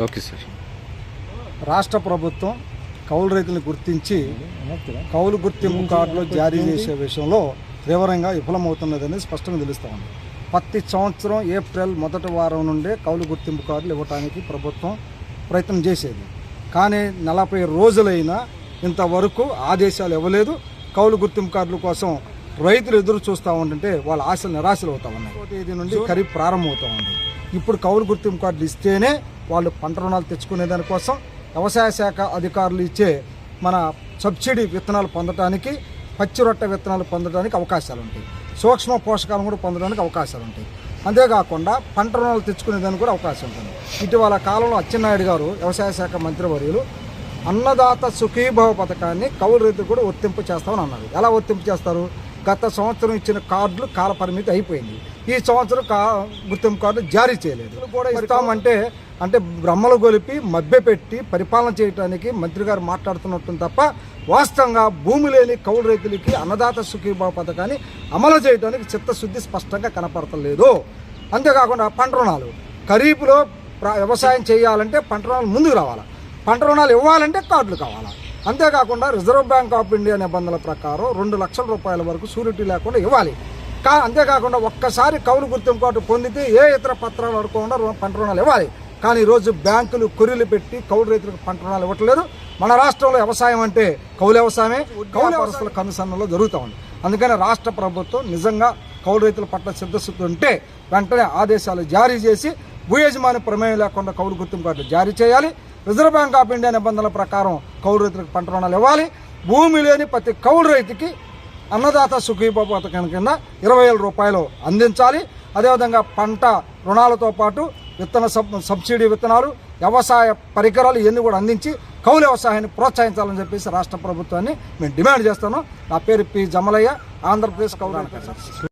Okay sir. రాష్ట్ర ప్రభుత్వం కౌలు రైతులను గుర్తించి కౌలు గుర్తింపు కార్డులు జారీ చేసే విషయంలో తీవ్రంగా విఫలమవుతున్నదని స్పష్టంగా తెలుస్తూ ఉంది. ప్రతి సంవత్సరం ఏప్రిల్ మొదటి వారం నుండే కౌలు గుర్తింపు కార్డులు ఇవ్వడానికి ప్రభుత్వం ప్రయత్నం చేసేది. కానీ 40 రోజులైనా ఇంతవరకు ఆదేశాలు ఇవ్వలేదు. కౌలు గుర్తింపు కార్డుల కోసం రైతులు ఎదురు చూస్తూ ఉంటుంటే వాళ్ళ ఆశలు నిరాశలు అవుతూ ఉన్నాయి. 1వ తేదీ నుండి ఖరీఫ్ ప్రారంభమవుతూ ఉంది. ఇప్పుడు కౌలు గుర్తింపు కార్డులు ఇస్తేనే వాళ్ళు పంట రుణాలు తెచ్చుకునే దానికోసం వ్యవసాయ శాఖ అధికారులు ఇచ్చే మన సబ్సిడీ విత్తనాలు పొందడానికి, పచ్చి రొట్టె విత్తనాలు పొందడానికి అవకాశాలు ఉంటాయి. సూక్ష్మ పోషకాలను కూడా పొందడానికి అవకాశాలు ఉంటాయి. అంతేకాకుండా పంట రుణాలు తెచ్చుకునేదానికి కూడా అవకాశం ఉంటుంది. ఇటీవల కాలంలో అచ్చెన్నాయుడు గారు వ్యవసాయ శాఖ మంత్రివర్యులు అన్నదాత సుఖీభవ పథకాన్ని కౌలు రైతులు కూడా వర్తింపు చేస్తామని అన్నారు. ఎలా వర్తింపు చేస్తారు? గత సంవత్సరం ఇచ్చిన కార్డులు కాల పరిమితి అయిపోయింది. ఈ సంవత్సరం గుర్తింపు కార్డులు జారీ చేయలేదు. కూడా ఇస్తామంటే బ్రహ్మలు గొలిపి మభ్యపెట్టి పరిపాలన చేయడానికి మంత్రి గారు మాట్లాడుతున్నట్టు తప్ప వాస్తవంగా భూమి లేని కౌలు రైతులకి అన్నదాత సుఖీభావ పథకాన్ని అమలు చేయడానికి చిత్తశుద్ధి స్పష్టంగా కనపడతలేదు. అంతేకాకుండా పంట రుణాలు ఖరీఫ్లో వ్యవసాయం చేయాలంటే పంట రుణాలు ముందుకు రావాలి. పంట రుణాలు ఇవ్వాలంటే కార్డులు కావాలి. అంతేకాకుండా రిజర్వ్ బ్యాంక్ ఆఫ్ ఇండియా నిబంధనల ప్రకారం 2 లక్షల రూపాయల వరకు షూరిటీ లేకుండా ఇవ్వాలి. అంతేకాకుండా ఒక్కసారి కౌలు గుర్తింపు కార్డు పొందితే ఏ ఇతర పత్రాలు అడగకుండా పంట రుణాలు ఇవ్వాలి. కానీ ఈరోజు బ్యాంకులు కొర్రీలు పెట్టి కౌలు రైతులకు పంట రుణాలు ఇవ్వట్లేదు. మన రాష్ట్రంలో వ్యవసాయం అంటే కౌలు వ్యవసాయమే, కౌలు వ్యవస్థల కనుసన్నలో జరుగుతూ ఉంది. అందుకని రాష్ట్ర ప్రభుత్వం నిజంగా కౌలు రైతుల పట్ల సిద్ధశుద్ధి ఉంటే వెంటనే ఆదేశాలు జారీ చేసి భూ యజమాని ప్రమేయం లేకుండా కౌలు గుర్తింపు కార్డులు జారీ చేయాలి. రిజర్వ్ బ్యాంక్ ఆఫ్ ఇండియా నిబంధనల ప్రకారం కౌలు రైతులకు పంట రుణాలు ఇవ్వాలి. భూమి లేని ప్రతి కౌలు రైతుకి అన్నదాత సుఖీభావ పథకం కింద 20,000 రూపాయలు అందించాలి. అదేవిధంగా పంట రుణాలతో పాటు విత్తన సబ్సిడీ విత్తనాలు, వ్యవసాయ పరికరాలు ఇవన్నీ కూడా అందించి కౌలు వ్యవసాయాన్ని ప్రోత్సహించాలని చెప్పేసి రాష్ట్ర ప్రభుత్వాన్ని మేము డిమాండ్ చేస్తాను. నా పేరు పి. జమలయ్య, ఆంధ్రప్రదేశ్ కౌలు.